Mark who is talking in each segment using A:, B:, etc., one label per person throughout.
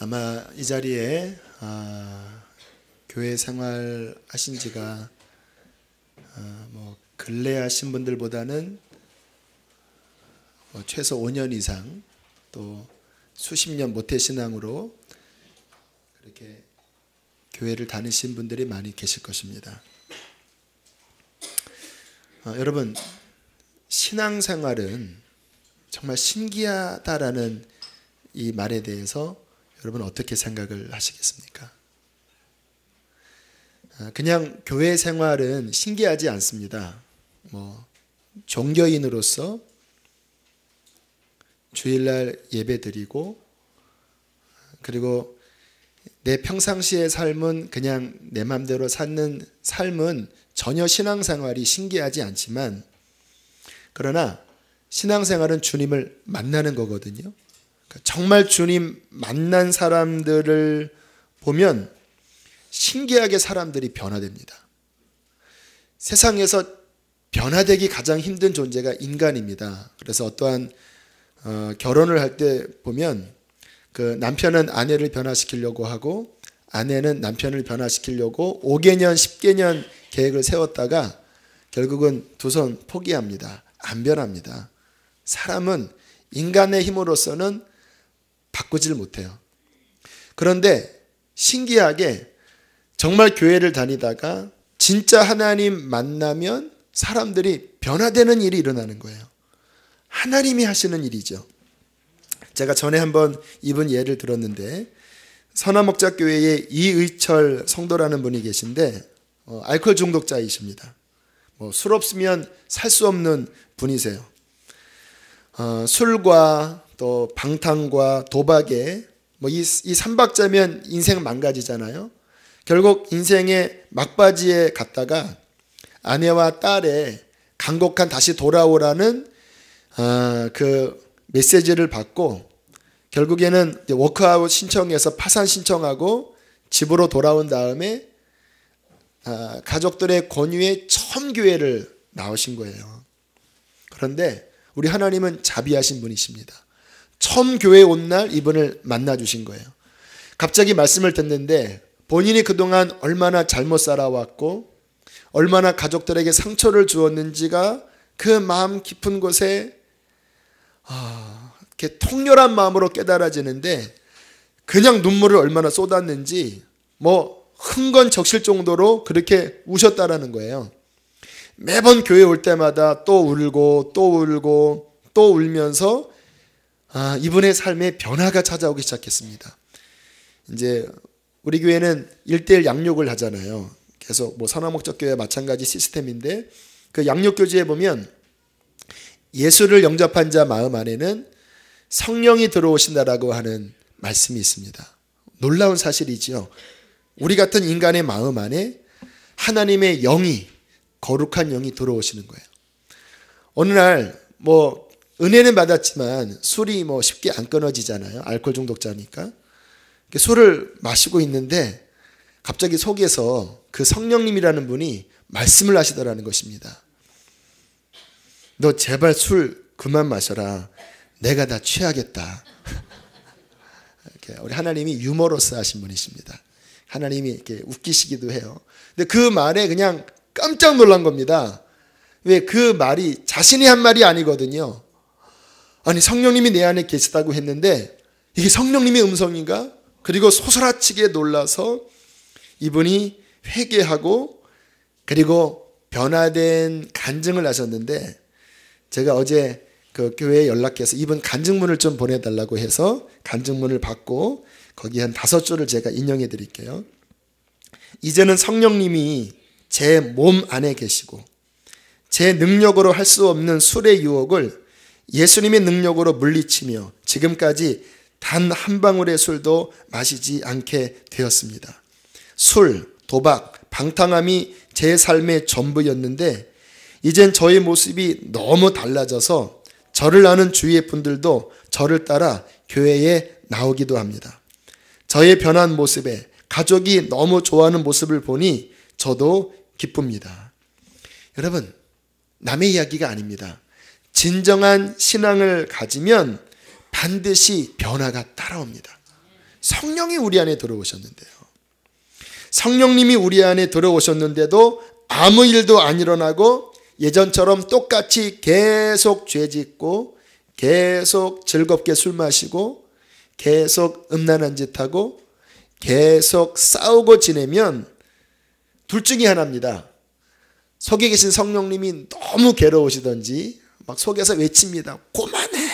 A: 아마 이 자리에 교회 생활 하신 지가 근래 하신 분들보다는 최소 5년 이상 또 수십 년 모태신앙으로 그렇게 교회를 다니신 분들이 많이 계실 것입니다. 여러분, 신앙생활은 정말 신기하다라는 이 말에 대해서 여러분 어떻게 생각을 하시겠습니까? 그냥 교회 생활은 신기하지 않습니다. 종교인으로서 주일날 예배 드리고, 그리고 내 평상시의 삶은 그냥 내 맘대로 사는 삶은 전혀 신앙생활이 신기하지 않지만, 그러나 신앙생활은 주님을 만나는 거거든요. 정말 주님 만난 사람들을 보면 신기하게 사람들이 변화됩니다. 세상에서 변화되기 가장 힘든 존재가 인간입니다. 그래서 어떠한 결혼을 할 때 보면 그 남편은 아내를 변화시키려고 하고 아내는 남편을 변화시키려고 5개년, 10개년 계획을 세웠다가 결국은 두 손 포기합니다. 안 변합니다. 사람은 인간의 힘으로서는 바꾸질 못해요. 그런데 신기하게 정말 교회를 다니다가 진짜 하나님 만나면 사람들이 변화되는 일이 일어나는 거예요. 하나님이 하시는 일이죠. 제가 전에 한번 이분 예를 들었는데, 선화목자교회에 이의철 성도라는 분이 계신데 알코올 중독자이십니다. 술 없으면 살 수 없는 분이세요. 술과 또 방탕과 도박에 이 삼박자면 인생 망가지잖아요. 결국 인생의 막바지에 갔다가 아내와 딸의 간곡한 다시 돌아오라는 그 메시지를 받고 결국에는 워크아웃 신청해서 파산 신청하고 집으로 돌아온 다음에 가족들의 권유에 처음 교회를 나오신 거예요. 그런데 우리 하나님은 자비하신 분이십니다. 처음 교회에 온 날 이분을 만나 주신 거예요. 갑자기 말씀을 듣는데 본인이 그동안 얼마나 잘못 살아왔고 얼마나 가족들에게 상처를 주었는지가 그 마음 깊은 곳에 이렇게 통렬한 마음으로 깨달아지는데, 그냥 눈물을 얼마나 쏟았는지 흥건적실 정도로 그렇게 우셨다라는 거예요. 매번 교회 올 때마다 또 울고 또 울고 또 울면서 이분의 삶에 변화가 찾아오기 시작했습니다. 이제 우리 교회는 1:1 양육을 하잖아요. 계속 선화목적교회와 마찬가지 시스템인데, 그 양육교지에 보면 예수를 영접한 자 마음 안에는 성령이 들어오신다라고 하는 말씀이 있습니다. 놀라운 사실이지요. 우리 같은 인간의 마음 안에 하나님의 영이, 거룩한 영이 들어오시는 거예요. 어느 날 은혜는 받았지만 술이 쉽게 안 끊어지잖아요. 알코올 중독자니까. 술을 마시고 있는데 갑자기 속에서 그 성령님이라는 분이 말씀을 하시더라는 것입니다. 너 제발 술 그만 마셔라. 내가 다 취하겠다. 우리 하나님이 유머러스 하신 분이십니다. 하나님이 이렇게 웃기시기도 해요. 근데 그 말에 그냥 깜짝 놀란 겁니다. 왜? 그 말이 자신이 한 말이 아니거든요. 아니, 성령님이 내 안에 계시다고 했는데 이게 성령님의 음성인가? 그리고 소스라치게 놀라서 이분이 회개하고 그리고 변화된 간증을 하셨는데, 제가 어제 그 교회에 연락해서 이분 간증문을 좀 보내달라고 해서 간증문을 받고 거기 한 5줄을 제가 인용해 드릴게요. 이제는 성령님이 제 몸 안에 계시고 제 능력으로 할 수 없는 술의 유혹을 예수님의 능력으로 물리치며 지금까지 단 한 방울의 술도 마시지 않게 되었습니다. 술, 도박, 방탕함이 제 삶의 전부였는데 이젠 저의 모습이 너무 달라져서 저를 아는 주위의 분들도 저를 따라 교회에 나오기도 합니다. 저의 변한 모습에 가족이 너무 좋아하는 모습을 보니 저도 기쁩니다. 여러분, 남의 이야기가 아닙니다. 진정한 신앙을 가지면 반드시 변화가 따라옵니다. 성령이 우리 안에 들어오셨는데요. 성령님이 우리 안에 들어오셨는데도 아무 일도 안 일어나고 예전처럼 똑같이 계속 죄 짓고 계속 즐겁게 술 마시고 계속 음란한 짓 하고 계속 싸우고 지내면 둘 중에 하나입니다. 속에 계신 성령님이 너무 괴로우시던지 막 속에서 외칩니다. 그만해.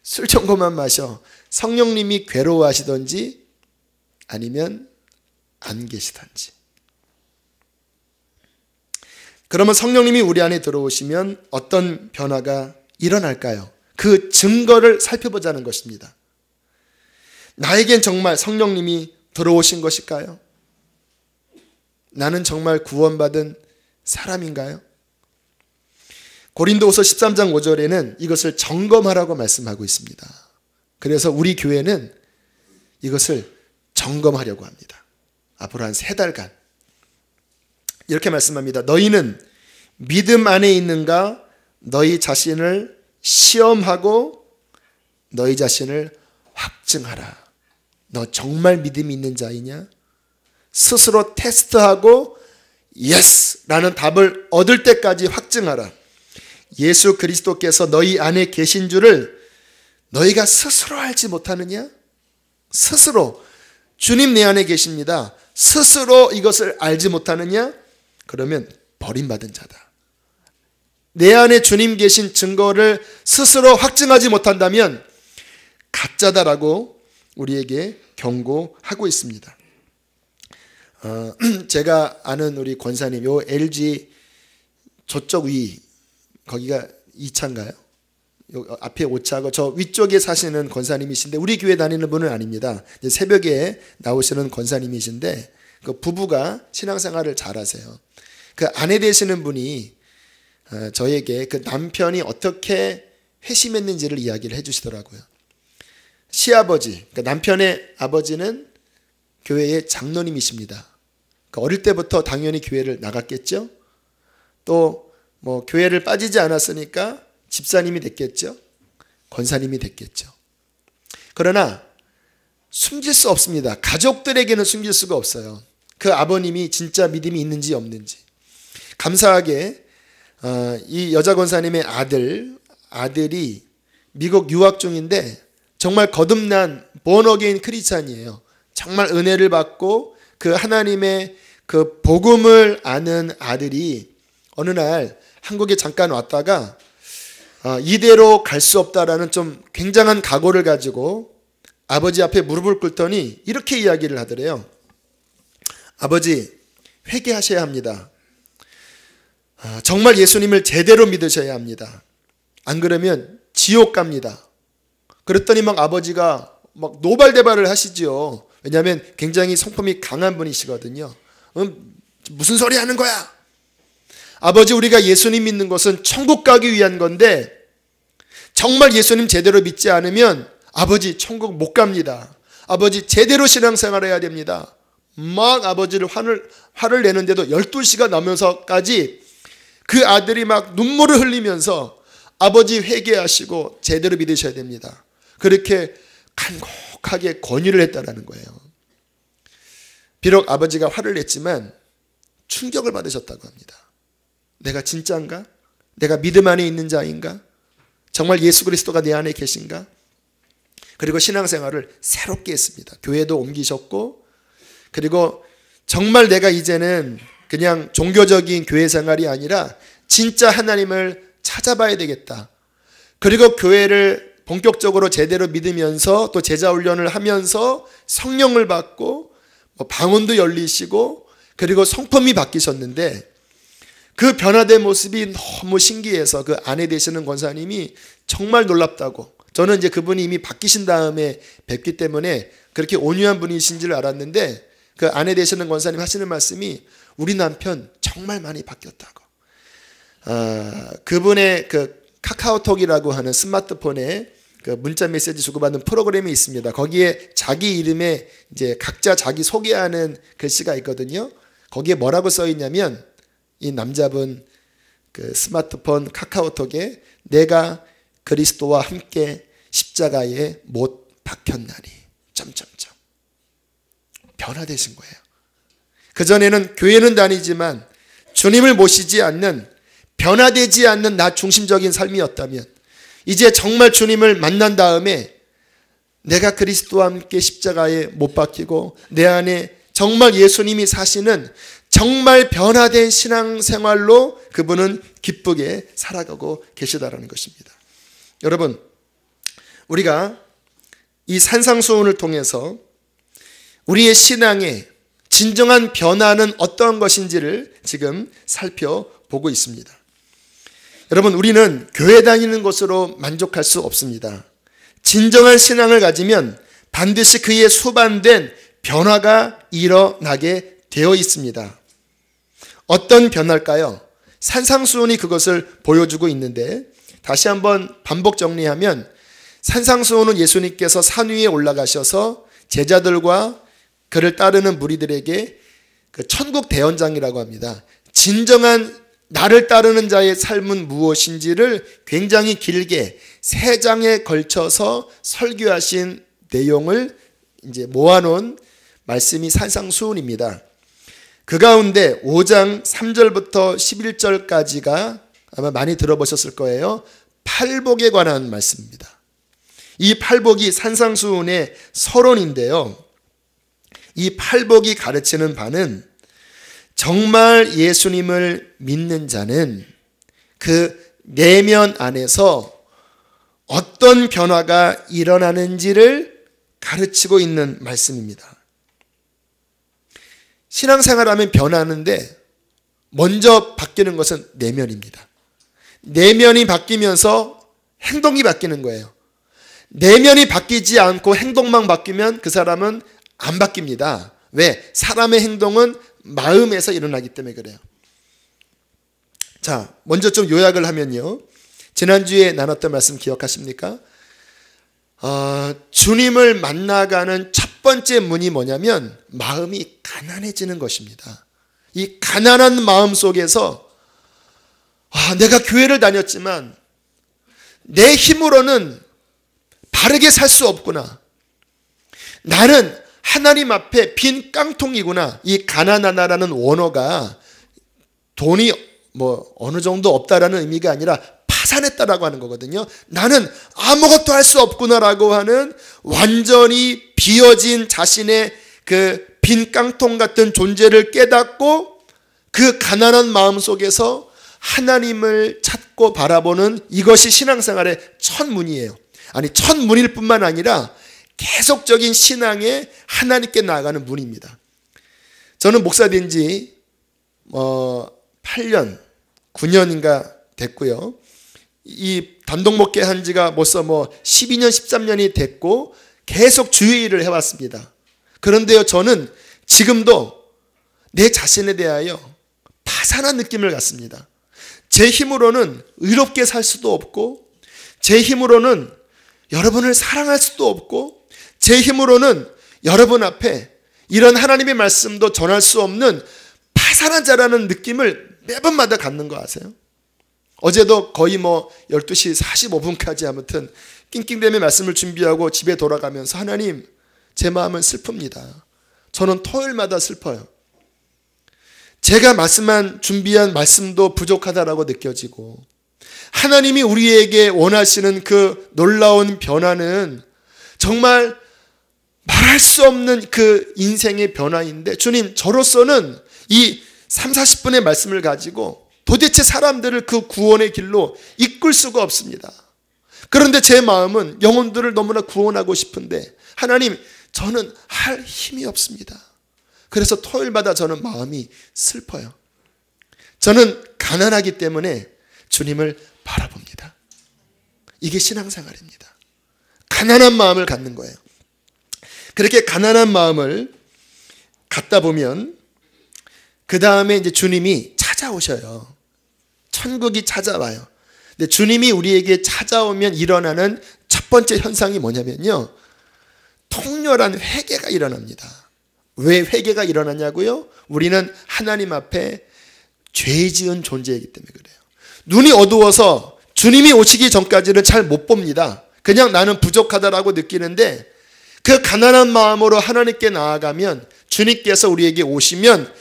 A: 술 좀 그만 마셔. 성령님이 괴로워하시던지 아니면 안 계시던지. 그러면 성령님이 우리 안에 들어오시면 어떤 변화가 일어날까요? 그 증거를 살펴보자는 것입니다. 나에겐 정말 성령님이 들어오신 것일까요? 나는 정말 구원받은 사람인가요? 고린도후서 13장 5절에는 이것을 점검하라고 말씀하고 있습니다. 그래서 우리 교회는 이것을 점검하려고 합니다. 앞으로 한 3달간 이렇게 말씀합니다. 너희는 믿음 안에 있는가? 너희 자신을 시험하고 너희 자신을 확증하라. 너 정말 믿음이 있는 자이냐? 스스로 테스트하고 예스! 라는 답을 얻을 때까지 확증하라. 예수 그리스도께서 너희 안에 계신 줄을 너희가 스스로 알지 못하느냐? 스스로 주님 내 안에 계십니다. 스스로 이것을 알지 못하느냐? 그러면 버림받은 자다. 내 안에 주님 계신 증거를 스스로 확증하지 못한다면 가짜다라고 우리에게 경고하고 있습니다. 제가 아는 우리 권사님, 요 LG 저쪽 위, 거기가 2차인가요? 요 앞에 5차고 저 위쪽에 사시는 권사님이신데 우리 교회 다니는 분은 아닙니다. 이제 새벽에 나오시는 권사님이신데 그 부부가 신앙생활을 잘하세요. 그 아내 되시는 분이 저에게 그 남편이 어떻게 회심했는지를 이야기를 해주시더라고요. 시아버지, 그러니까 남편의 아버지는 교회의 장로님이십니다. 그러니까 어릴 때부터 당연히 교회를 나갔겠죠. 또 뭐 교회를 빠지지 않았으니까 집사님이 됐겠죠. 권사님이 됐겠죠. 그러나 숨길 수 없습니다. 가족들에게는 숨길 수가 없어요. 그 아버님이 진짜 믿음이 있는지 없는지. 감사하게 이 여자 권사님의 아들이 미국 유학 중인데 정말 거듭난 본어게인 크리스찬이에요. 정말 은혜를 받고 그 하나님의 그 복음을 아는 아들이 어느 날 한국에 잠깐 왔다가 이대로 갈 수 없다라는 좀 굉장한 각오를 가지고 아버지 앞에 무릎을 꿇더니 이렇게 이야기를 하더래요. 아버지, 회개하셔야 합니다. 정말 예수님을 제대로 믿으셔야 합니다. 안 그러면 지옥 갑니다. 그랬더니 막 아버지가 막 노발대발을 하시죠. 왜냐하면 굉장히 성품이 강한 분이시거든요. 무슨 소리 하는 거야? 아버지, 우리가 예수님 믿는 것은 천국 가기 위한 건데 정말 예수님 제대로 믿지 않으면 아버지 천국 못 갑니다. 아버지 제대로 신앙생활 해야 됩니다. 막 아버지를 화를 내는데도 12시가 넘어서까지 그 아들이 막 눈물을 흘리면서 아버지 회개하시고 제대로 믿으셔야 됩니다. 그렇게 간곡하게 권유를 했다라는 거예요. 비록 아버지가 화를 냈지만 충격을 받으셨다고 합니다. 내가 진짜인가? 내가 믿음 안에 있는 자인가? 정말 예수 그리스도가 내 안에 계신가? 그리고 신앙생활을 새롭게 했습니다. 교회도 옮기셨고, 그리고 정말 내가 이제는 그냥 종교적인 교회 생활이 아니라 진짜 하나님을 찾아봐야 되겠다. 그리고 교회를 본격적으로 제대로 믿으면서 또 제자 훈련을 하면서 성령을 받고 방언도 열리시고 그리고 성품이 바뀌셨는데 그 변화된 모습이 너무 신기해서 그 아내 되시는 권사님이 정말 놀랍다고. 저는 이제 그분이 이미 바뀌신 다음에 뵙기 때문에 그렇게 온유한 분이신 줄 알았는데 그 아내 되시는 권사님 하시는 말씀이 우리 남편 정말 많이 바뀌었다고. 그분의 그 카카오톡이라고 하는 스마트폰에 그 문자 메시지 주고받는 프로그램이 있습니다. 거기에 자기 이름에 이제 각자 자기 소개하는 글씨가 있거든요. 거기에 뭐라고 써 있냐면 이 남자분 그 스마트폰 카카오톡에 내가 그리스도와 함께 십자가에 못 박혔나니 점점점. 변화되신 거예요. 그전에는 교회는 다니지만 주님을 모시지 않는, 변화되지 않는 나 중심적인 삶이었다면 이제 정말 주님을 만난 다음에 내가 그리스도와 함께 십자가에 못 박히고 내 안에 정말 예수님이 사시는 정말 변화된 신앙생활로 그분은 기쁘게 살아가고 계시다라는 것입니다. 여러분, 우리가 이 산상수훈을 통해서 우리의 신앙의 진정한 변화는 어떤 것인지를 지금 살펴보고 있습니다. 여러분, 우리는 교회 다니는 것으로 만족할 수 없습니다. 진정한 신앙을 가지면 반드시 그에 수반된 변화가 일어나게 되어 있습니다. 어떤 변화일까요? 산상수훈이 그것을 보여주고 있는데, 다시 한번 반복 정리하면 산상수훈은 예수님께서 산 위에 올라가셔서 제자들과 그를 따르는 무리들에게 그 천국 대언장이라고 합니다. 진정한 나를 따르는 자의 삶은 무엇인지를 굉장히 길게 3장에 걸쳐서 설교하신 내용을 이제 모아놓은 말씀이 산상수훈입니다. 그 가운데 5장 3절부터 11절까지가 아마 많이 들어보셨을 거예요. 팔복에 관한 말씀입니다. 이 팔복이 산상수훈의 서론인데요. 이 팔복이 가르치는 바는 정말 예수님을 믿는 자는 그 내면 안에서 어떤 변화가 일어나는지를 가르치고 있는 말씀입니다. 신앙생활하면 변하는데 먼저 바뀌는 것은 내면입니다. 내면이 바뀌면서 행동이 바뀌는 거예요. 내면이 바뀌지 않고 행동만 바뀌면 그 사람은 안 바뀝니다. 왜? 사람의 행동은 마음에서 일어나기 때문에 그래요. 자, 먼저 좀 요약을 하면요. 지난주에 나눴던 말씀 기억하십니까? 주님을 만나가는 첫 번째 문이 뭐냐면 마음이 가난해지는 것입니다. 이 가난한 마음 속에서 내가 교회를 다녔지만 내 힘으로는 바르게 살 수 없구나. 나는 하나님 앞에 빈 깡통이구나. 이 가난하다라는 원어가 돈이 어느 정도 없다라는 의미가 아니라 파산했다라고 하는 거거든요. 나는 아무것도 할 수 없구나라고 하는 완전히 비어진 자신의 그 빈 깡통 같은 존재를 깨닫고 그 가난한 마음 속에서 하나님을 찾고 바라보는 이것이 신앙생활의 첫 문이에요. 아니, 첫 문일 뿐만 아니라 계속적인 신앙에 하나님께 나아가는 문입니다. 저는 목사된 지 8년, 9년인가 됐고요. 이 단독 목회한 지가 벌써 12년, 13년이 됐고 계속 주의 일을 해왔습니다. 그런데요, 저는 지금도 내 자신에 대하여 파산한 느낌을 갖습니다. 제 힘으로는 의롭게 살 수도 없고, 제 힘으로는 여러분을 사랑할 수도 없고, 제 힘으로는 여러분 앞에 이런 하나님의 말씀도 전할 수 없는 파산한 자라는 느낌을 매번마다 갖는 거 아세요? 어제도 거의 12시 45분까지 아무튼 낑낑대며 말씀을 준비하고 집에 돌아가면서 하나님, 제 마음은 슬픕니다. 저는 토요일마다 슬퍼요. 제가 준비한 말씀도 부족하다라고 느껴지고, 하나님이 우리에게 원하시는 그 놀라운 변화는 정말 말할 수 없는 그 인생의 변화인데, 주님, 저로서는 이 3, 40분의 말씀을 가지고 도대체 사람들을 그 구원의 길로 이끌 수가 없습니다. 그런데 제 마음은 영혼들을 너무나 구원하고 싶은데 하나님, 저는 할 힘이 없습니다. 그래서 토요일마다 저는 마음이 슬퍼요. 저는 가난하기 때문에 주님을 바라봅니다. 이게 신앙생활입니다. 가난한 마음을 갖는 거예요. 그렇게 가난한 마음을 갖다 보면 그 다음에 이제 주님이 찾아오셔요. 천국이 찾아와요. 근데 주님이 우리에게 찾아오면 일어나는 첫 번째 현상이 뭐냐면요, 통렬한 회개가 일어납니다. 왜 회개가 일어나냐고요? 우리는 하나님 앞에 죄 지은 존재이기 때문에 그래요. 눈이 어두워서 주님이 오시기 전까지는 잘 못 봅니다. 그냥 나는 부족하다라고 느끼는데 그 가난한 마음으로 하나님께 나아가면 주님께서 우리에게 오시면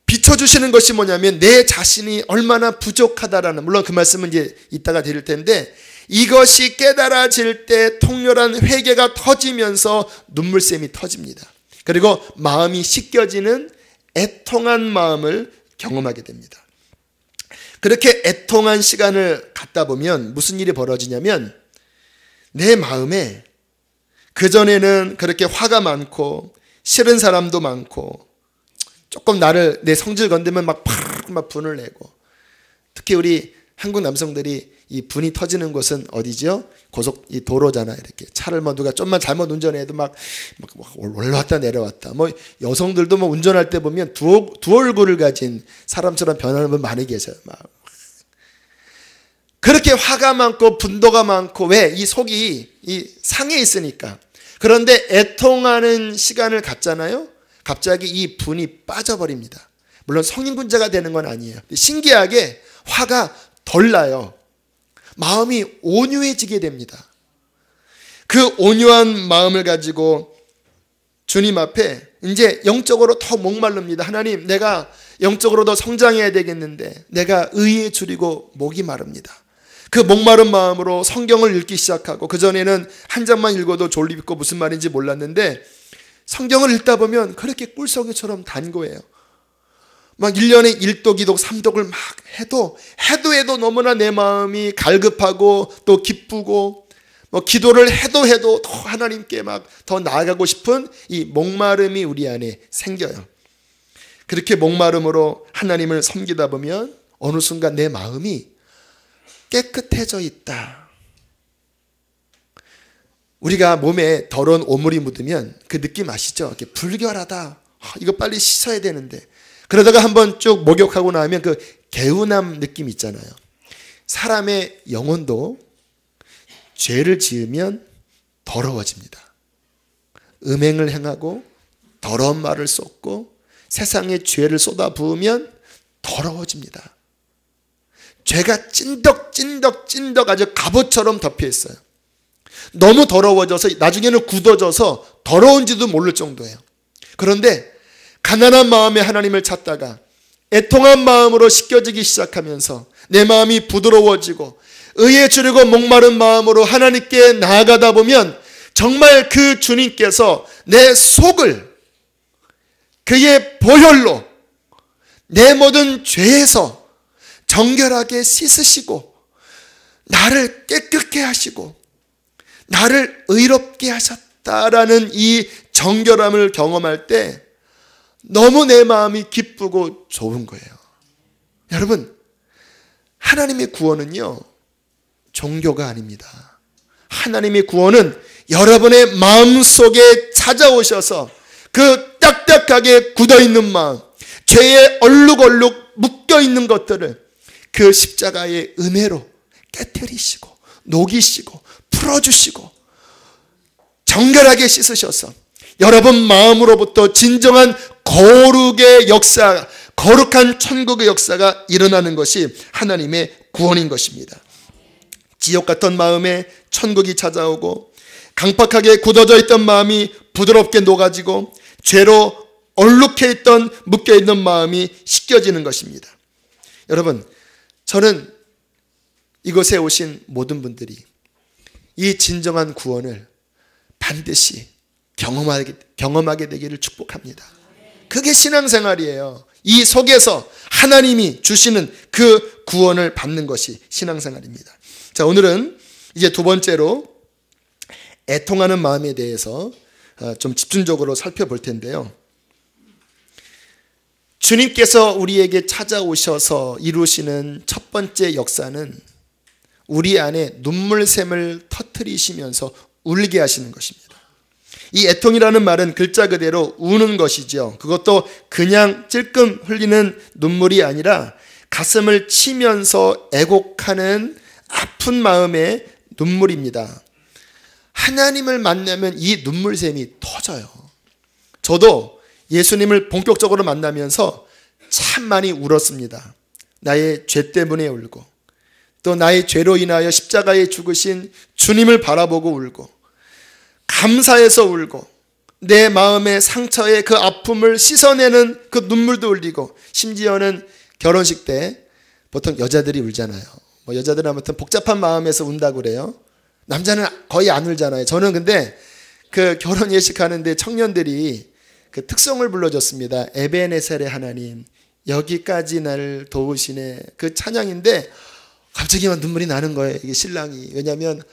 A: 비춰주시는 것이 뭐냐면 내 자신이 얼마나 부족하다라는, 물론 그 말씀은 이제 이따가 드릴 텐데, 이것이 깨달아질 때 통렬한 회개가 터지면서 눈물샘이 터집니다. 그리고 마음이 씻겨지는 애통한 마음을 경험하게 됩니다. 그렇게 애통한 시간을 갖다 보면 무슨 일이 벌어지냐면, 내 마음에 그전에는 그렇게 화가 많고 싫은 사람도 많고 조금 내 성질 건드면 막 분을 내고, 특히 우리 한국 남성들이 이 분이 터지는 곳은 어디죠? 이 도로잖아요. 이렇게 차를 누가 좀만 잘못 운전해도 막 올라왔다 내려왔다. 여성들도 운전할 때 보면 두 얼굴을 가진 사람처럼 변하는 분 많이 계세요. 그렇게 화가 많고 분노가 많고, 왜? 이 속이 상해 있으니까. 그런데 애통하는 시간을 갖잖아요. 갑자기 이 분이 빠져버립니다. 물론 성인군자가 되는 건 아니에요. 신기하게 화가 덜 나요. 마음이 온유해지게 됩니다. 그 온유한 마음을 가지고 주님 앞에 이제 영적으로 더 목마릅니다. 하나님, 내가 영적으로 더 성장해야 되겠는데 내가 의에 줄이고 목이 마릅니다. 그 목마른 마음으로 성경을 읽기 시작하고, 그전에는 한 장만 읽어도 졸립고 무슨 말인지 몰랐는데 성경을 읽다 보면 그렇게 꿀성이처럼 단 거예요. 1년에 1독, 2독, 3독을 막 해도 너무나 내 마음이 갈급하고 또 기쁘고, 기도를 해도 더 하나님께 더 나아가고 싶은 이 목마름이 우리 안에 생겨요. 그렇게 목마름으로 하나님을 섬기다 보면 어느 순간 내 마음이 깨끗해져 있다. 우리가 몸에 더러운 오물이 묻으면 그 느낌 아시죠? 이렇게 불결하다. 이거 빨리 씻어야 되는데. 그러다가 한번 쭉 목욕하고 나면 그 개운함 느낌 있잖아요. 사람의 영혼도 죄를 지으면 더러워집니다. 음행을 행하고 더러운 말을 쏟고 세상에 죄를 쏟아 부으면 더러워집니다. 죄가 찐덕 아주 갑옷처럼 덮여 있어요. 너무 더러워져서 나중에는 굳어져서 더러운지도 모를 정도예요. 그런데 가난한 마음에 하나님을 찾다가 애통한 마음으로 씻겨지기 시작하면서 내 마음이 부드러워지고 의에 줄이고 목마른 마음으로 하나님께 나아가다 보면 정말 그 주님께서 내 속을 그의 보혈로 내 모든 죄에서 정결하게 씻으시고 나를 깨끗게 하시고 나를 의롭게 하셨다라는 이 정결함을 경험할 때 너무 내 마음이 기쁘고 좋은 거예요. 여러분, 하나님의 구원은요, 종교가 아닙니다. 하나님의 구원은 여러분의 마음속에 찾아오셔서 그 딱딱하게 굳어있는 마음, 죄에 얼룩얼룩 묶여있는 것들을 그 십자가의 은혜로 깨트리시고 녹이시고 풀어주시고 정결하게 씻으셔서 여러분 마음으로부터 진정한 거룩의 역사, 거룩한 천국의 역사가 일어나는 것이 하나님의 구원인 것입니다. 지옥 같던 마음에 천국이 찾아오고 강팍하게 굳어져 있던 마음이 부드럽게 녹아지고 죄로 얼룩해 있던 묶여있는 마음이 씻겨지는 것입니다. 여러분, 저는 이곳에 오신 모든 분들이 이 진정한 구원을 반드시 경험하게 되기를 축복합니다. 그게 신앙생활이에요. 이 속에서 하나님이 주시는 그 구원을 받는 것이 신앙생활입니다. 자, 오늘은 이제 두 번째로 애통하는 마음에 대해서 좀 집중적으로 살펴볼 텐데요. 주님께서 우리에게 찾아오셔서 이루시는 첫 번째 역사는 우리 안에 눈물샘을 터뜨리시면서 울게 하시는 것입니다. 이 애통이라는 말은 글자 그대로 우는 것이죠. 그것도 그냥 찔끔 흘리는 눈물이 아니라 가슴을 치면서 애곡하는 아픈 마음의 눈물입니다. 하나님을 만나면 이 눈물샘이 터져요. 저도 예수님을 본격적으로 만나면서 참 많이 울었습니다. 나의 죄 때문에 울고 또 나의 죄로 인하여 십자가에 죽으신 주님을 바라보고 울고 감사해서 울고 내 마음의 상처에 그 아픔을 씻어내는 그 눈물도 흘리고, 심지어는 결혼식 때 보통 여자들이 울잖아요. 뭐 여자들은 아무튼 복잡한 마음에서 운다고 그래요. 남자는 거의 안 울잖아요. 저는 근데 그 결혼 예식하는데 청년들이 그 특송을 불러줬습니다. 에베네셀의 하나님, 여기까지 날 도우시네. 그 찬양인데 갑자기 막 눈물이 나는 거예요. 이게 신랑이. 왜냐하면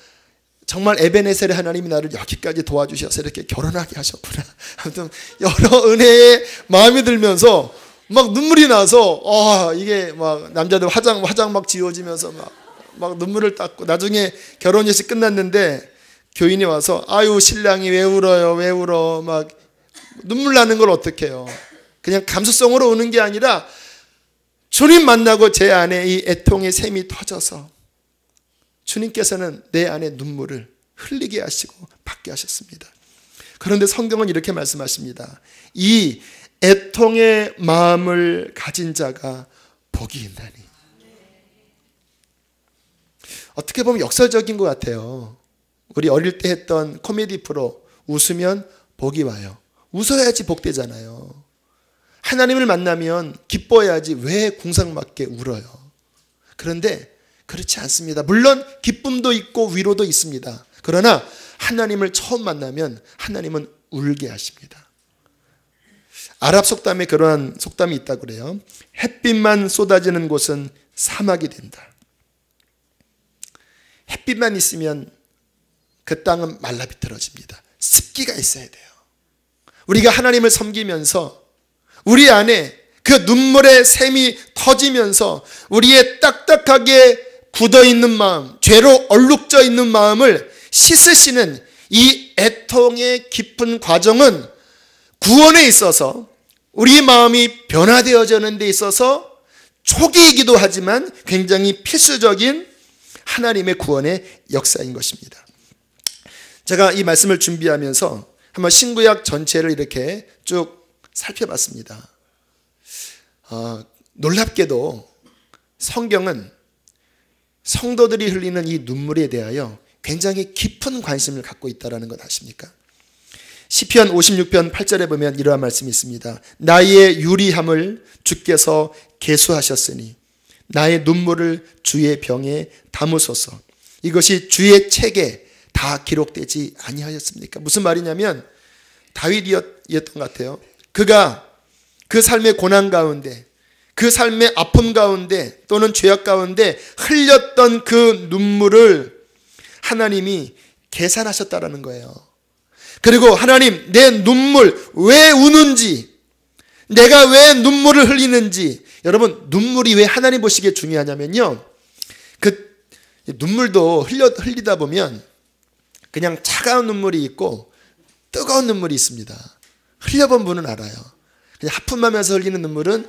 A: 정말 에베네셀의 하나님이 나를 여기까지 도와주셔서 이렇게 결혼하게 하셨구나. 아무튼 여러 은혜의 마음이 들면서 막 눈물이 나서, 이게 막 남자들 화장 막 지워지면서 막 눈물을 닦고, 나중에 결혼 예식 끝났는데 교인이 와서, 아유 신랑이 왜 울어요, 왜 울어, 막 눈물 나는 걸 어떻게 해요. 그냥 감수성으로 우는 게 아니라 주님 만나고 제 안에 이 애통의 샘이 터져서 주님께서는 내 안에 눈물을 흘리게 하시고 받게 하셨습니다. 그런데 성경은 이렇게 말씀하십니다. 이 애통의 마음을 가진 자가 복이 있나니. 어떻게 보면 역설적인 것 같아요. 우리 어릴 때 했던 코미디 프로, 웃으면 복이 와요. 웃어야지 복되잖아요. 하나님을 만나면 기뻐야지 왜 궁상맞게 울어요. 그런데 그렇지 않습니다. 물론 기쁨도 있고 위로도 있습니다. 그러나 하나님을 처음 만나면 하나님은 울게 하십니다. 아랍 속담에 그러한 속담이 있다고 그래요. 햇빛만 쏟아지는 곳은 사막이 된다. 햇빛만 있으면 그 땅은 말라비틀어집니다. 습기가 있어야 돼요. 우리가 하나님을 섬기면서 우리 안에 그 눈물의 샘이 터지면서 우리의 딱딱하게 굳어있는 마음, 죄로 얼룩져 있는 마음을 씻으시는 이 애통의 깊은 과정은 구원에 있어서, 우리 마음이 변화되어지는 데 있어서 초기이기도 하지만 굉장히 필수적인 하나님의 구원의 역사인 것입니다. 제가 이 말씀을 준비하면서 한번 신구약 전체를 이렇게 쭉 살펴봤습니다. 놀랍게도 성경은 성도들이 흘리는 이 눈물에 대하여 굉장히 깊은 관심을 갖고 있다는 것 아십니까? 시편 56편 8절에 보면 이러한 말씀이 있습니다. 나의 유리함을 주께서 계수하셨으니 나의 눈물을 주의 병에 담으소서. 이것이 주의 책에 다 기록되지 아니하였습니까? 무슨 말이냐면 다윗이었던 것 같아요. 그가 그 삶의 고난 가운데, 그 삶의 아픔 가운데 또는 죄악 가운데 흘렸던 그 눈물을 하나님이 계산하셨다라는 거예요. 그리고 하나님, 내 눈물 왜 우는지, 내가 왜 눈물을 흘리는지. 여러분, 눈물이 왜 하나님 보시기에 중요하냐면요, 그 눈물도 흘리다 보면 그냥 차가운 눈물이 있고 뜨거운 눈물이 있습니다. 흘려본 분은 알아요. 그냥 하품하면서 흘리는 눈물은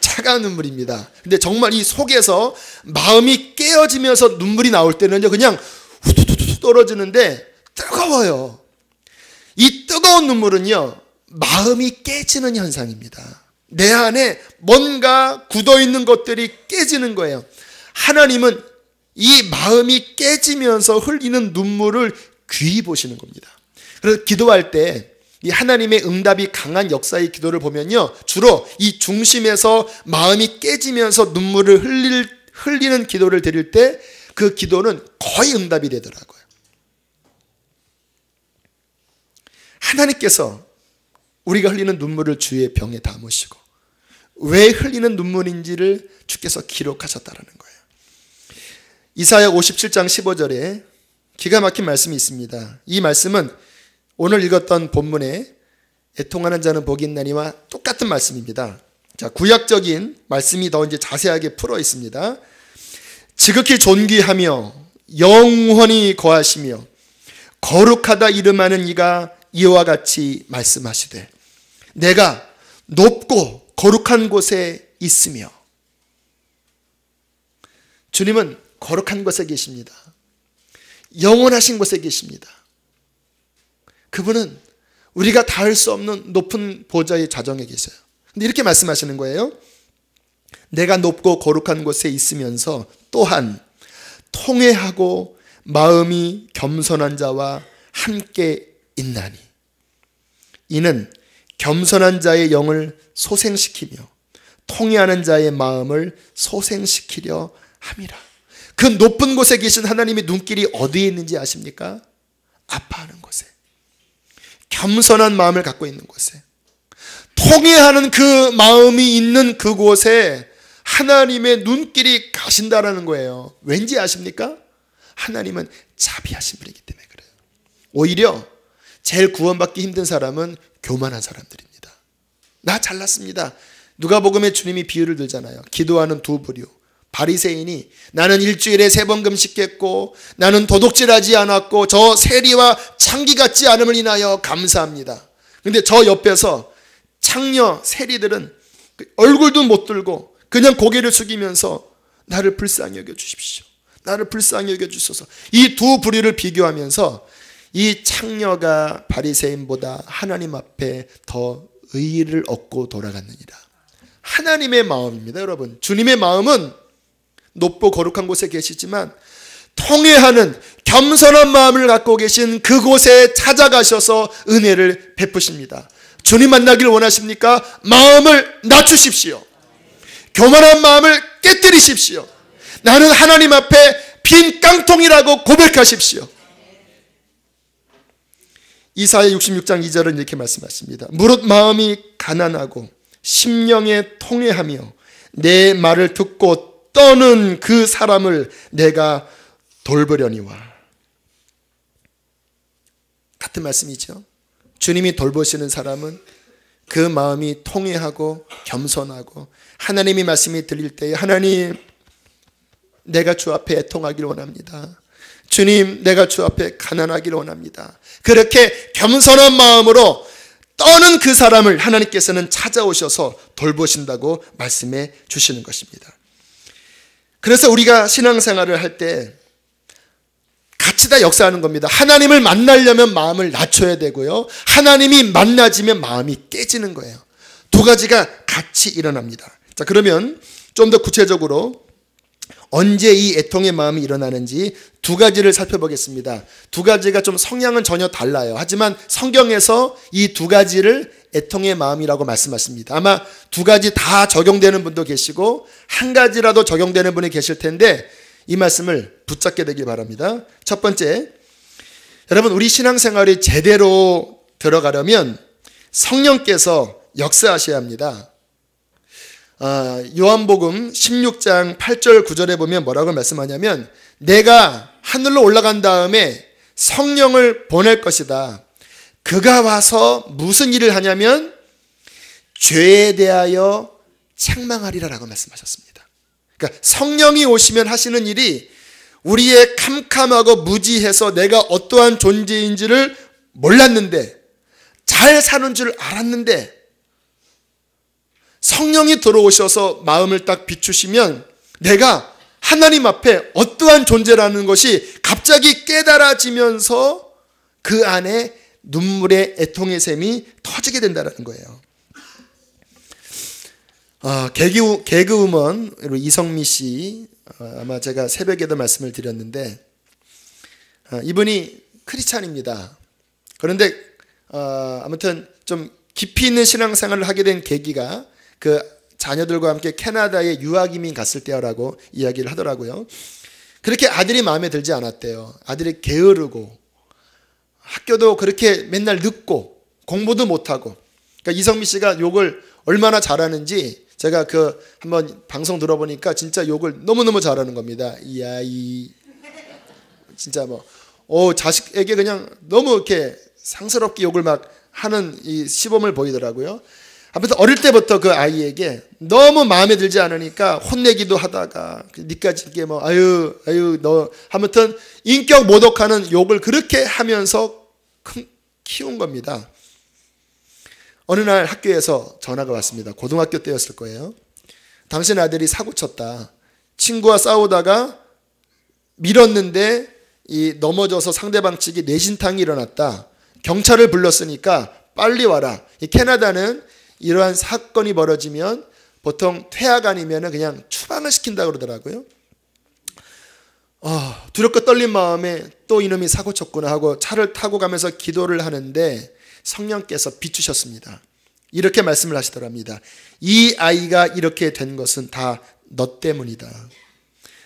A: 차가운 눈물입니다. 근데 정말 이 속에서 마음이 깨어지면서 눈물이 나올 때는요, 그냥 후두두두 떨어지는데 뜨거워요. 이 뜨거운 눈물은요, 마음이 깨지는 현상입니다. 내 안에 뭔가 굳어있는 것들이 깨지는 거예요. 하나님은 이 마음이 깨지면서 흘리는 눈물을 귀히 보시는 겁니다. 그래서 기도할 때 이 하나님의 응답이 강한 역사의 기도를 보면요, 주로 이 중심에서 마음이 깨지면서 눈물을 흘리는 기도를 드릴 때 그 기도는 거의 응답이 되더라고요. 하나님께서 우리가 흘리는 눈물을 주의 병에 담으시고 왜 흘리는 눈물인지를 주께서 기록하셨다는 거예요. 이사야 57장 15절에 기가 막힌 말씀이 있습니다. 이 말씀은 오늘 읽었던 본문에 애통하는 자는 복이 있나니와 똑같은 말씀입니다. 자, 구약적인 말씀이 더 이제 자세하게 풀어 있습니다. 지극히 존귀하며 영원히 거하시며 거룩하다 이름하는 이가 이와 같이 말씀하시되 내가 높고 거룩한 곳에 있으며. 주님은 거룩한 곳에 계십니다. 영원하신 곳에 계십니다. 그분은 우리가 닿을 수 없는 높은 보좌의 좌정에 계세요. 근데 이렇게 말씀하시는 거예요. 내가 높고 거룩한 곳에 있으면서 또한 통회하고 마음이 겸손한 자와 함께 있나니. 이는 겸손한 자의 영을 소생시키며 통회하는 자의 마음을 소생시키려 함이라. 그 높은 곳에 계신 하나님의 눈길이 어디에 있는지 아십니까? 아파하는 곳에, 겸손한 마음을 갖고 있는 곳에, 통회하는 그 마음이 있는 그곳에 하나님의 눈길이 가신다라는 거예요. 왠지 아십니까? 하나님은 자비하신 분이기 때문에 그래요. 오히려 제일 구원받기 힘든 사람은 교만한 사람들입니다. 나 잘났습니다. 누가복음에 주님이 비유를 들잖아요. 기도하는 두 부류. 바리새인이 나는 일주일에 3번 금식했고 나는 도둑질하지 않았고 저 세리와 창기 같지 않음을 인하여 감사합니다. 그런데 저 옆에서 창녀 세리들은 얼굴도 못 들고 그냥 고개를 숙이면서 나를 불쌍히 여겨 주십시오. 나를 불쌍히 여겨 주소서. 이 두 부류를 비교하면서 이 창녀가 바리새인보다 하나님 앞에 더 의의를 얻고 돌아갔느니라. 하나님의 마음입니다, 여러분. 주님의 마음은 높고 거룩한 곳에 계시지만 통회하는 겸손한 마음을 갖고 계신 그곳에 찾아가셔서 은혜를 베푸십니다. 주님 만나길 원하십니까? 마음을 낮추십시오. 교만한 마음을 깨뜨리십시오. 나는 하나님 앞에 빈 깡통이라고 고백하십시오. 이사야 66장 2절은 이렇게 말씀하십니다. 무릇 마음이 가난하고 심령에 통회하며 내 말을 듣고 떠는 그 사람을 내가 돌보려니와. 같은 말씀이죠. 주님이 돌보시는 사람은 그 마음이 통회하고 겸손하고 하나님의 말씀이 들릴 때에 하나님 내가 주 앞에 애통하길 원합니다. 주님 내가 주 앞에 가난하길 원합니다. 그렇게 겸손한 마음으로 떠는 그 사람을 하나님께서는 찾아오셔서 돌보신다고 말씀해 주시는 것입니다. 그래서 우리가 신앙생활을 할 때 같이 다 역사하는 겁니다. 하나님을 만나려면 마음을 낮춰야 되고요. 하나님이 만나지면 마음이 깨지는 거예요. 두 가지가 같이 일어납니다. 자, 그러면 좀 더 구체적으로 언제 이 애통의 마음이 일어나는지 두 가지를 살펴보겠습니다. 두 가지가 좀 성향은 전혀 달라요. 하지만 성경에서 이 두 가지를 애통의 마음이라고 말씀하십니다. 아마 두 가지 다 적용되는 분도 계시고 한 가지라도 적용되는 분이 계실 텐데 이 말씀을 붙잡게 되길 바랍니다. 첫 번째, 여러분 우리 신앙생활이 제대로 들어가려면 성령께서 역사하셔야 합니다. 요한복음 16장 8절 9절에 보면 뭐라고 말씀하냐면 내가 하늘로 올라간 다음에 성령을 보낼 것이다. 그가 와서 무슨 일을 하냐면 죄에 대하여 책망하리라 라고 말씀하셨습니다. 그러니까 성령이 오시면 하시는 일이 우리의 캄캄하고 무지해서 내가 어떠한 존재인지를 몰랐는데 잘 사는 줄 알았는데 성령이 들어오셔서 마음을 딱 비추시면 내가 하나님 앞에 어떠한 존재라는 것이 갑자기 깨달아지면서 그 안에 눈물의 애통의 샘이 터지게 된다는 거예요. 개그우먼 이성미 씨, 아마 제가 새벽에도 말씀을 드렸는데 이분이 크리스찬입니다. 그런데 아무튼 좀 깊이 있는 신앙생활을 하게 된 계기가 그 자녀들과 함께 캐나다에 유학이민 갔을 때라고 이야기를 하더라고요. 그렇게 아들이 마음에 들지 않았대요. 아들이 게으르고 학교도 그렇게 맨날 늦고 공부도 못하고. 그러니까 이성미 씨가 욕을 얼마나 잘하는지 제가 그 한번 방송 들어보니까 진짜 욕을 너무너무 잘하는 겁니다. 이야 이 진짜 자식에게 그냥 너무 이렇게 상스럽게 욕을 막 하는 이 시범을 보이더라고요. 아무튼 어릴 때부터 그 아이에게 너무 마음에 들지 않으니까 혼내기도 하다가 니까지 이게 아유 너 아무튼 인격 모독하는 욕을 그렇게 하면서 키운 겁니다. 어느 날 학교에서 전화가 왔습니다. 고등학교 때였을 거예요. 당신 아들이 사고 쳤다. 친구와 싸우다가 밀었는데 넘어져서 상대방 측이 뇌진탕이 일어났다. 경찰을 불렀으니까 빨리 와라. 이 캐나다는 이러한 사건이 벌어지면 보통 퇴학 아니면 그냥 추방을 시킨다고 그러더라고요. 두렵고 떨린 마음에 또 이놈이 사고 쳤구나 하고 차를 타고 가면서 기도를 하는데 성령께서 비추셨습니다. 이렇게 말씀을 하시더랍니다. 이 아이가 이렇게 된 것은 다 너 때문이다.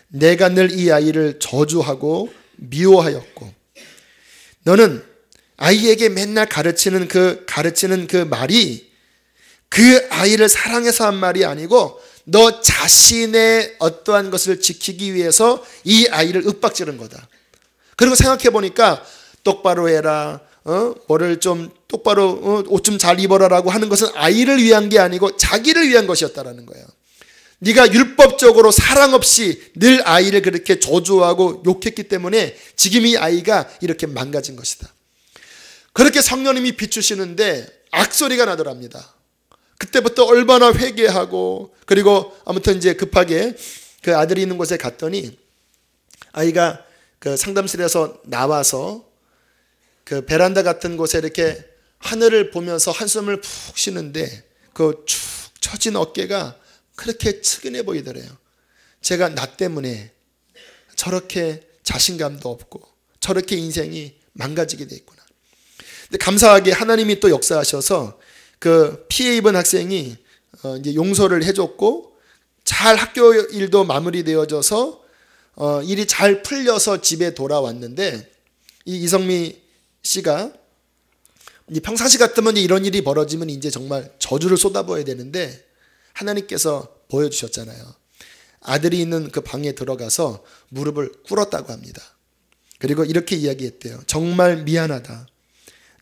A: 내가 늘 이 아이를 저주하고 미워하였고, 너는 아이에게 맨날 가르치는 그 말이 그 아이를 사랑해서 한 말이 아니고 너 자신의 어떠한 것을 지키기 위해서 이 아이를 윽박지른 거다. 그리고 생각해 보니까 똑바로 해라, 뭐를 좀 똑바로 옷 좀 잘 입어라라고 하는 것은 아이를 위한 게 아니고 자기를 위한 것이었다라는 거예요. 네가 율법적으로 사랑 없이 늘 아이를 그렇게 저주하고 욕했기 때문에 지금 이 아이가 이렇게 망가진 것이다. 그렇게 성령님이 비추시는데 악소리가 나더랍니다. 그때부터 얼마나 회개하고, 그리고 아무튼 이제 급하게 그 아들이 있는 곳에 갔더니 아이가 그 상담실에서 나와서 그 베란다 같은 곳에 이렇게 하늘을 보면서 한숨을 푹 쉬는데 그 축 처진 어깨가 그렇게 측은해 보이더래요. 제가 나 때문에 저렇게 자신감도 없고 저렇게 인생이 망가지게 돼 있구나. 근데 감사하게 하나님이 또 역사하셔서 그 피해 입은 학생이 이제 용서를 해줬고 잘 학교 일도 마무리되어져서 일이 잘 풀려서 집에 돌아왔는데, 이 이성미 씨가 평상시 같으면 이런 일이 벌어지면 이제 정말 저주를 쏟아부어야 되는데 하나님께서 보여주셨잖아요. 아들이 있는 그 방에 들어가서 무릎을 꿇었다고 합니다. 그리고 이렇게 이야기했대요. 정말 미안하다.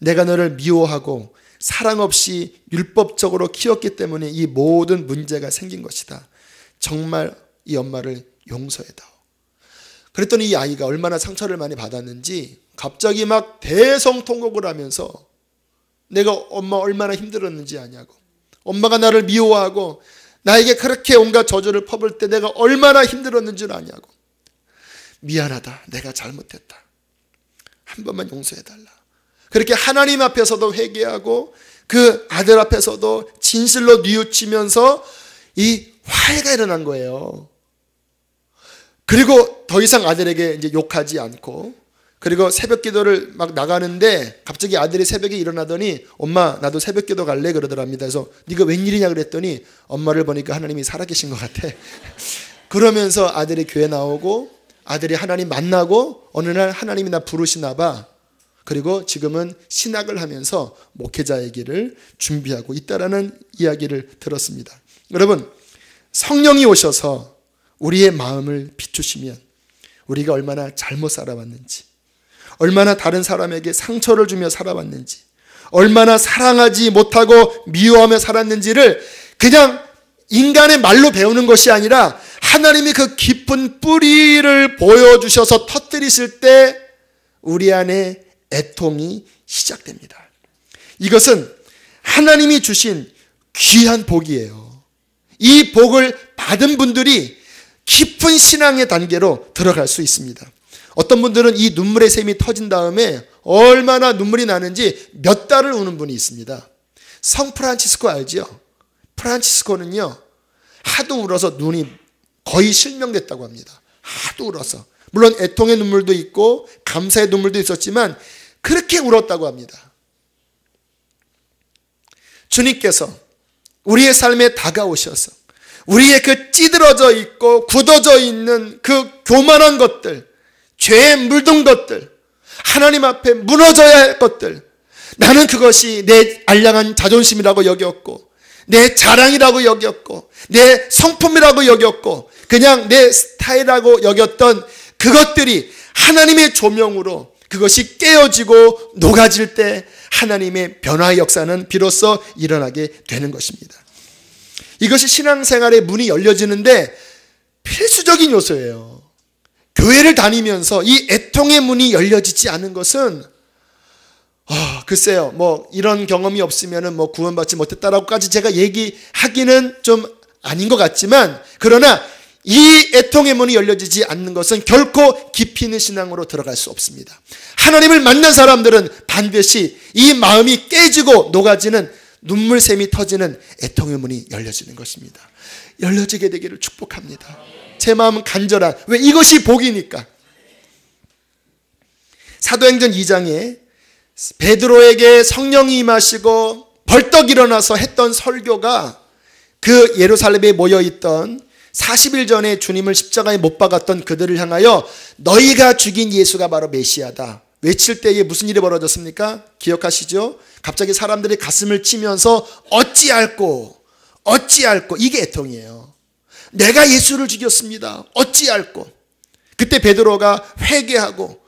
A: 내가 너를 미워하고 사랑 없이 율법적으로 키웠기 때문에 이 모든 문제가 생긴 것이다. 정말 이 엄마를 용서해다오. 그랬더니 이 아이가 얼마나 상처를 많이 받았는지 갑자기 막 대성통곡을 하면서 내가 엄마 얼마나 힘들었는지 아냐고, 엄마가 나를 미워하고 나에게 그렇게 온갖 저주를 퍼볼 때 내가 얼마나 힘들었는 줄 아냐고, 미안하다, 내가 잘못했다, 한 번만 용서해달라. 그렇게 하나님 앞에서도 회개하고 그 아들 앞에서도 진실로 뉘우치면서 이 화해가 일어난 거예요. 그리고 더 이상 아들에게 이제 욕하지 않고, 그리고 새벽 기도를 막 나가는데 갑자기 아들이 새벽에 일어나더니 엄마 나도 새벽 기도 갈래 그러더랍니다. 그래서 네가 웬일이냐 그랬더니 엄마를 보니까 하나님이 살아계신 것 같아. 그러면서 아들이 교회 나오고 아들이 하나님 만나고 어느 날 하나님이 나 부르시나 봐. 그리고 지금은 신학을 하면서 목회자의 길을 준비하고 있다라는 이야기를 들었습니다. 여러분, 성령이 오셔서 우리의 마음을 비추시면 우리가 얼마나 잘못 살아왔는지, 얼마나 다른 사람에게 상처를 주며 살아왔는지, 얼마나 사랑하지 못하고 미워하며 살았는지를 그냥 인간의 말로 배우는 것이 아니라 하나님이 그 깊은 뿌리를 보여주셔서 터뜨리실 때 우리 안에 애통이 시작됩니다. 이것은 하나님이 주신 귀한 복이에요. 이 복을 받은 분들이 깊은 신앙의 단계로 들어갈 수 있습니다. 어떤 분들은 이 눈물의 샘이 터진 다음에 얼마나 눈물이 나는지 몇 달을 우는 분이 있습니다. 성 프란치스코 알죠? 프란치스코는요, 하도 울어서 눈이 거의 실명됐다고 합니다. 하도 울어서. 물론 애통의 눈물도 있고 감사의 눈물도 있었지만 그렇게 울었다고 합니다. 주님께서 우리의 삶에 다가오셔서 우리의 그 찌들어져 있고 굳어져 있는 그 교만한 것들, 죄에 물든 것들, 하나님 앞에 무너져야 할 것들, 나는 그것이 내 알량한 자존심이라고 여겼고 내 자랑이라고 여겼고 내 성품이라고 여겼고 그냥 내 스타일이라고 여겼던 그것들이 하나님의 조명으로 그것이 깨어지고 녹아질 때 하나님의 변화의 역사는 비로소 일어나게 되는 것입니다. 이것이 신앙생활의 문이 열려지는데 필수적인 요소예요. 교회를 다니면서 이 애통의 문이 열려지지 않은 것은 글쎄요, 뭐 이런 경험이 없으면은 뭐 구원받지 못했다라고까지 제가 얘기하기는 좀 아닌 것 같지만, 그러나 이 애통의 문이 열려지지 않는 것은 결코 깊이 있는 신앙으로 들어갈 수 없습니다. 하나님을 만난 사람들은 반드시 이 마음이 깨지고 녹아지는 눈물샘이 터지는 애통의 문이 열려지는 것입니다. 열려지게 되기를 축복합니다. 제 마음은 간절한, 왜 이것이 복이니까. 사도행전 2장에 베드로에게 성령이 임하시고 벌떡 일어나서 했던 설교가 그 예루살렘에 모여있던 40일 전에 주님을 십자가에 못 박았던 그들을 향하여 너희가 죽인 예수가 바로 메시아다 외칠 때에 무슨 일이 벌어졌습니까? 기억하시죠? 갑자기 사람들이 가슴을 치면서 어찌할꼬 이게 애통이에요. 내가 예수를 죽였습니다. 어찌할꼬. 그때 베드로가 회개하고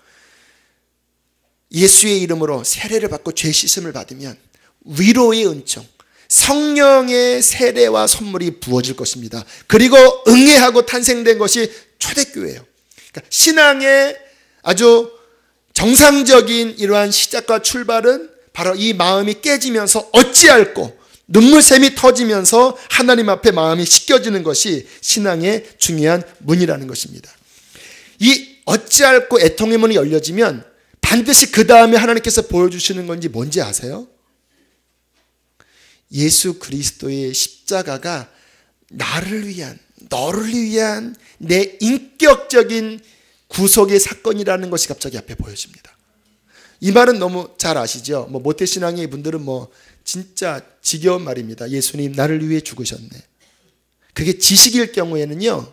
A: 예수의 이름으로 세례를 받고 죄 씻음을 받으면 위로의 은총, 성령의 세례와 선물이 부어질 것입니다. 그리고 응애하고 탄생된 것이 초대교회예요. 그러니까 신앙의 아주 정상적인 이러한 시작과 출발은 바로 이 마음이 깨지면서 어찌할꼬 눈물샘이 터지면서 하나님 앞에 마음이 씻겨지는 것이 신앙의 중요한 문이라는 것입니다. 이 어찌할꼬 애통의 문이 열려지면 반드시 그 다음에 하나님께서 보여주시는 건지 뭔지 아세요? 예수 그리스도의 십자가가 나를 위한, 너를 위한 내 인격적인 구속의 사건이라는 것이 갑자기 앞에 보여집니다. 이 말은 너무 잘 아시죠? 모태신앙의 분들은 진짜 지겨운 말입니다. 예수님 나를 위해 죽으셨네. 그게 지식일 경우에는요,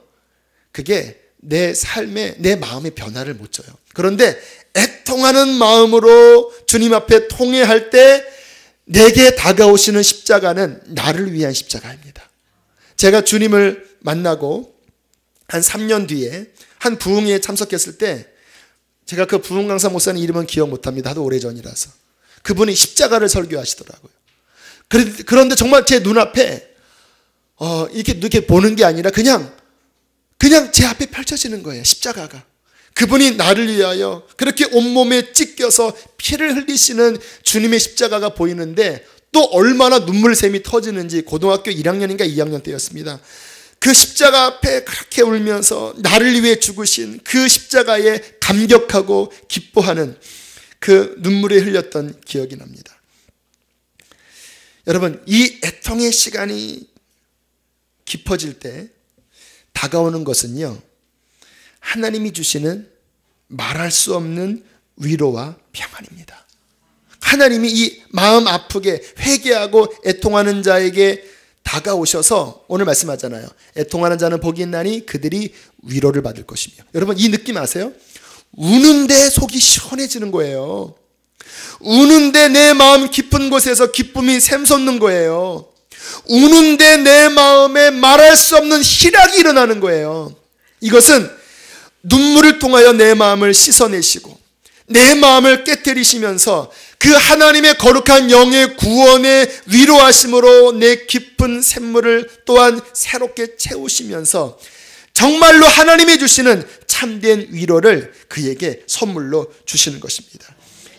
A: 그게 내 삶에, 내 마음의 변화를 못 줘요. 그런데 애통하는 마음으로 주님 앞에 통회할 때 내게 다가오시는 십자가는 나를 위한 십자가입니다. 제가 주님을 만나고 한 3년 뒤에 한 부흥회에 참석했을 때 제가 그 부흥 강사 목사님 이름은 기억 못합니다. 하도 오래전이라서. 그분이 십자가를 설교하시더라고요. 그런데 정말 제 눈앞에 이렇게 보는 게 아니라 그냥 제 앞에 펼쳐지는 거예요. 십자가가. 그분이 나를 위하여 그렇게 온몸에 찢겨서 피를 흘리시는 주님의 십자가가 보이는데 또 얼마나 눈물샘이 터지는지 고등학교 1학년인가 2학년 때였습니다. 그 십자가 앞에 그렇게 울면서 나를 위해 죽으신 그 십자가에 감격하고 기뻐하는 그 눈물이 흘렸던 기억이 납니다. 여러분, 이 애통의 시간이 깊어질 때 다가오는 것은요, 하나님이 주시는 말할 수 없는 위로와 평안입니다. 하나님이 이 마음 아프게 회개하고 애통하는 자에게 다가오셔서 오늘 말씀하잖아요. 애통하는 자는 복이 있나니 그들이 위로를 받을 것이며. 여러분, 이 느낌 아세요? 우는데 속이 시원해지는 거예요. 우는데 내 마음 깊은 곳에서 기쁨이 샘솟는 거예요. 우는데 내 마음에 말할 수 없는 희락이 일어나는 거예요. 이것은 눈물을 통하여 내 마음을 씻어내시고 내 마음을 깨뜨리시면서 그 하나님의 거룩한 영의 구원의 위로하심으로 내 깊은 샘물을 또한 새롭게 채우시면서 정말로 하나님이 주시는 참된 위로를 그에게 선물로 주시는 것입니다.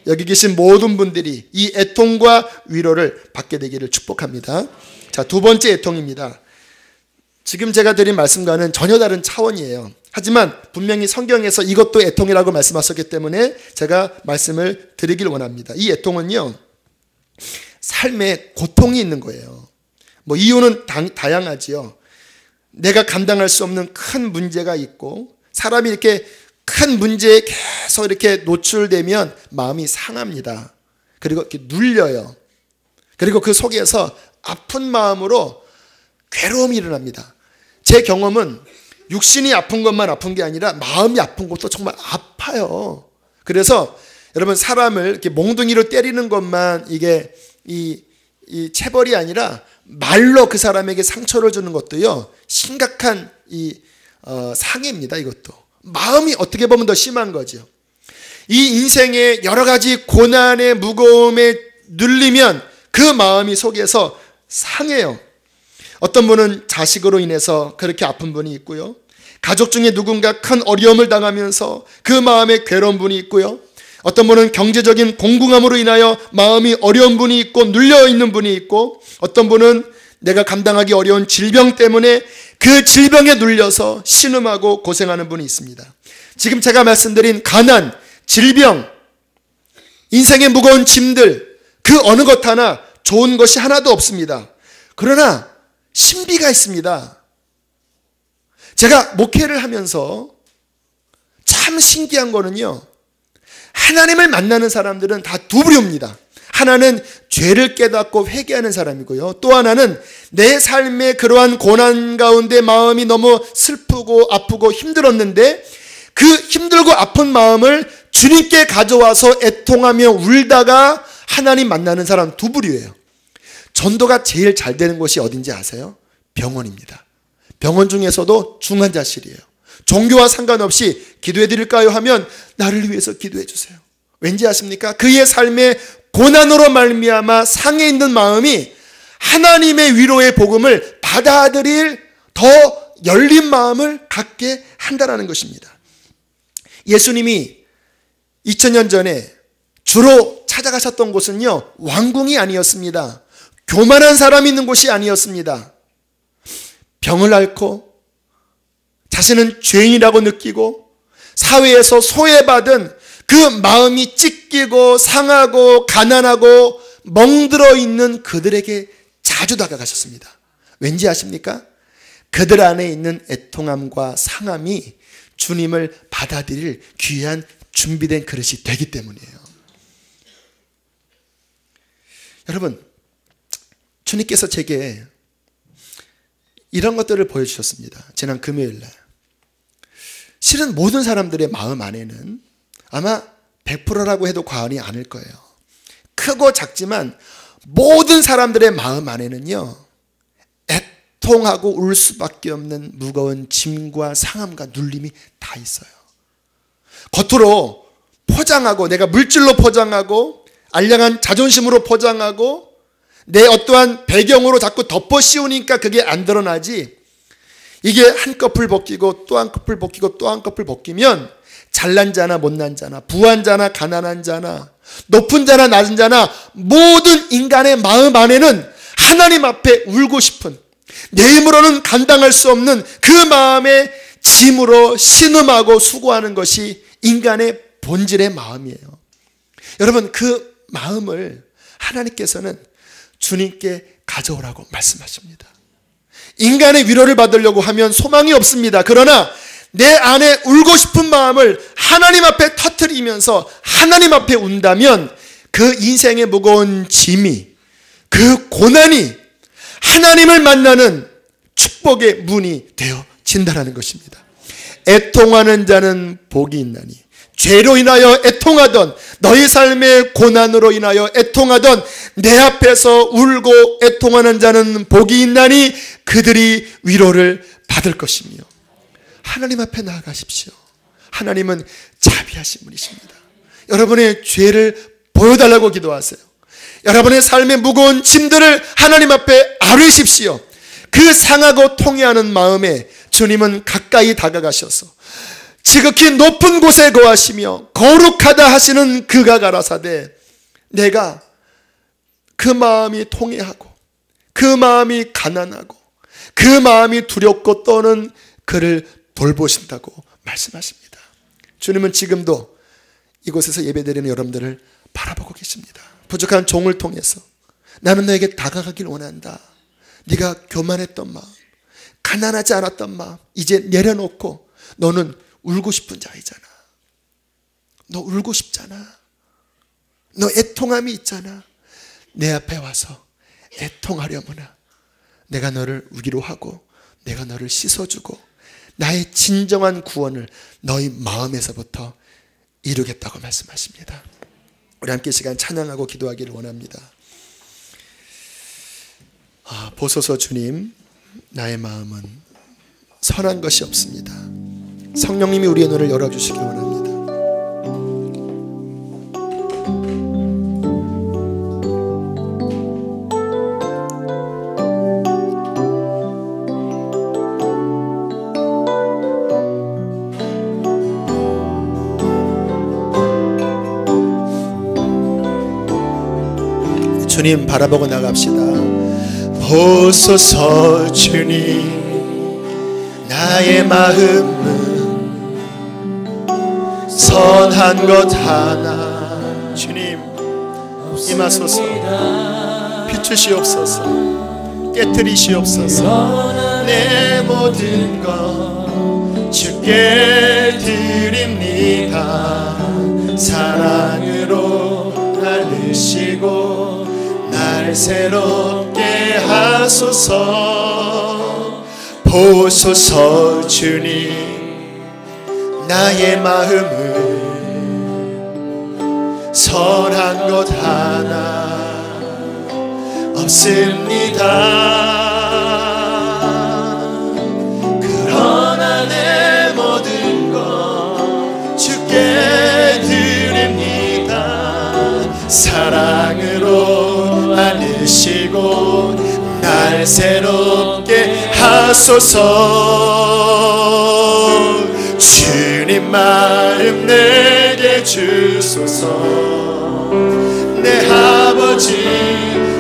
A: 여기 계신 모든 분들이 이 애통과 위로를 받게 되기를 축복합니다. 자, 두 번째 애통입니다. 지금 제가 드린 말씀과는 전혀 다른 차원이에요. 하지만 분명히 성경에서 이것도 애통이라고 말씀하셨기 때문에 제가 말씀을 드리길 원합니다. 이 애통은요, 삶에 고통이 있는 거예요. 이유는 다양하지요. 내가 감당할 수 없는 큰 문제가 있고 사람이 이렇게 큰 문제에 계속 이렇게 노출되면 마음이 상합니다. 그리고 이렇게 눌려요. 그리고 그 속에서 아픈 마음으로 괴로움이 일어납니다. 제 경험은 육신이 아픈 것만 아픈 게 아니라 마음이 아픈 것도 정말 아파요. 그래서 여러분, 사람을 이렇게 몽둥이로 때리는 것만 이게 이 체벌이 아니라 말로 그 사람에게 상처를 주는 것도요, 심각한 상해입니다. 이것도 마음이 어떻게 보면 더 심한 거죠. 이 인생의 여러 가지 고난의 무거움에 눌리면 그 마음이 속에서 상해요. 어떤 분은 자식으로 인해서 그렇게 아픈 분이 있고요. 가족 중에 누군가 큰 어려움을 당하면서 그 마음에 괴로운 분이 있고요. 어떤 분은 경제적인 공공함으로 인하여 마음이 어려운 분이 있고 눌려있는 분이 있고, 어떤 분은 내가 감당하기 어려운 질병 때문에 그 질병에 눌려서 신음하고 고생하는 분이 있습니다. 지금 제가 말씀드린 가난, 질병, 인생의 무거운 짐들, 그 어느 것 하나 좋은 것이 하나도 없습니다. 그러나 신비가 있습니다. 제가 목회를 하면서 참 신기한 거는요, 하나님을 만나는 사람들은 다 두 부류입니다. 하나는 죄를 깨닫고 회개하는 사람이고요. 또 하나는 내 삶의 그러한 고난 가운데 마음이 너무 슬프고 아프고 힘들었는데 그 힘들고 아픈 마음을 주님께 가져와서 애통하며 울다가 하나님 만나는 사람 두 부류예요. 전도가 제일 잘 되는 곳이 어딘지 아세요? 병원입니다. 병원 중에서도 중환자실이에요. 종교와 상관없이 기도해 드릴까요? 하면 나를 위해서 기도해 주세요. 왠지 아십니까? 그의 삶의 고난으로 말미암아 상해 있는 마음이 하나님의 위로의 복음을 받아들일 더 열린 마음을 갖게 한다는 것입니다. 예수님이 2000년 전에 주로 찾아가셨던 곳은요, 왕궁이 아니었습니다. 교만한 사람이 있는 곳이 아니었습니다. 병을 앓고 자신은 죄인이라고 느끼고 사회에서 소외받은 그 마음이 찢기고 상하고 가난하고 멍들어 있는 그들에게 자주 다가가셨습니다. 왠지 아십니까? 그들 안에 있는 애통함과 상함이 주님을 받아들일 귀한 준비된 그릇이 되기 때문이에요. 여러분, 주님께서 제게 이런 것들을 보여주셨습니다. 지난 금요일날. 실은 모든 사람들의 마음 안에는 아마 100%라고 해도 과언이 아닐 거예요. 크고 작지만 모든 사람들의 마음 안에는요, 애통하고 울 수밖에 없는 무거운 짐과 상함과 눌림이 다 있어요. 겉으로 포장하고, 내가 물질로 포장하고 알량한 자존심으로 포장하고 내 어떠한 배경으로 자꾸 덮어 씌우니까 그게 안 드러나지, 이게 한꺼풀 벗기고 또 한꺼풀 벗기고 또 한꺼풀 벗기면 잘난 자나 못난 자나 부한 자나 가난한 자나 높은 자나 낮은 자나 모든 인간의 마음 안에는 하나님 앞에 울고 싶은, 내 힘으로는 감당할 수 없는 그 마음의 짐으로 신음하고 수고하는 것이 인간의 본질의 마음이에요. 여러분, 그 마음을 하나님께서는 주님께 가져오라고 말씀하십니다. 인간의 위로를 받으려고 하면 소망이 없습니다. 그러나 내 안에 울고 싶은 마음을 하나님 앞에 터뜨리면서 하나님 앞에 운다면 그 인생의 무거운 짐이, 그 고난이 하나님을 만나는 축복의 문이 되어진다는 것입니다. 애통하는 자는 복이 있나니, 죄로 인하여 애통하던, 너희 삶의 고난으로 인하여 애통하던 내 앞에서 울고 애통하는 자는 복이 있나니 그들이 위로를 받을 것이며. 하나님 앞에 나아가십시오. 하나님은 자비하신 분이십니다. 여러분의 죄를 보여달라고 기도하세요. 여러분의 삶의 무거운 짐들을 하나님 앞에 아뢰십시오. 그 상하고 통해하는 마음에 주님은 가까이 다가가셔서 지극히 높은 곳에 거하시며 거룩하다 하시는 그가 가라사대, 내가 그 마음이 통해하고 그 마음이 가난하고 그 마음이 두렵고 떠는 그를 돌보신다고 말씀하십니다. 주님은 지금도 이곳에서 예배드리는 여러분들을 바라보고 계십니다. 부족한 종을 통해서 나는 너에게 다가가길 원한다. 네가 교만했던 마음, 가난하지 않았던 마음 이제 내려놓고 너는 울고 싶은 자이잖아. 너 울고 싶잖아. 너 애통함이 있잖아. 내 앞에 와서 애통하려무나 내가 너를 위로하고 내가 너를 씻어주고 나의 진정한 구원을 너희 마음에서부터 이루겠다고 말씀하십니다. 우리 함께 시간 찬양하고 기도하기를 원합니다. 보소서 주님, 나의 마음은 선한 것이 없습니다. 성령님이 우리의 눈을 열어주시기 원합니다. 주님 바라보고 나갑시다. 보소서 주님, 나의 마음은 선한 것 하나. 주님 임하소서, 비추시옵소서, 깨뜨리시옵소서. 내 모든 것 주께 드립니다. 사랑 새롭게 하소서. 보소서 주님, 나의 마음을 선한 것 하나 없습니다. 그러나 내 모든 것 주께 드립니다. 사랑으로 안으시고 날 새롭게 하소서. 주님 마음 내게 주소서. 내 아버지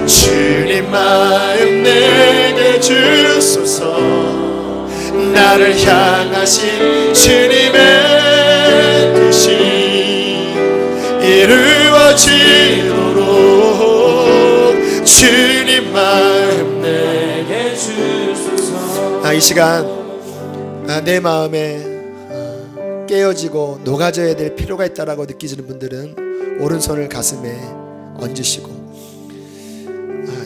A: 주님 마음 내게 주소서. 나를 향하신 주님의 뜻이 이루어지도록 주님 마음 내게 주소서. 이 시간 내 마음에 깨어지고 녹아져야 될 필요가 있다라고 느끼시는 분들은 오른손을 가슴에 얹으시고,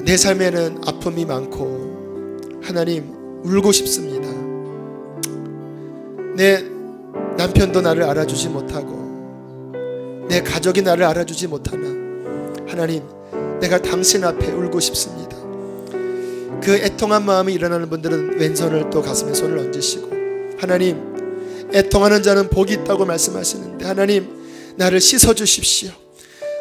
A: 내 삶에는 아픔이 많고 하나님 울고 싶습니다. 내 남편도 나를 알아주지 못하고 내 가족이 나를 알아주지 못하나 하나님, 내가 당신 앞에 울고 싶습니다. 그 애통한 마음이 일어나는 분들은 왼손을 또 가슴에 손을 얹으시고, 하나님, 애통하는 자는 복이 있다고 말씀하시는데 하나님, 나를 씻어주십시오.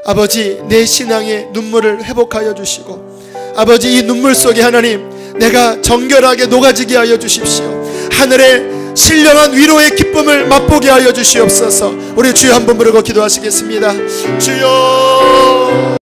A: 아버지, 내 신앙의 눈물을 회복하여 주시고, 아버지, 이 눈물 속에 하나님, 내가 정결하게 녹아지게 하여 주십시오. 하늘의 신령한 위로의 기쁨을 맛보게 하여 주시옵소서. 우리 주여 한번 부르고 기도하시겠습니다. 주여.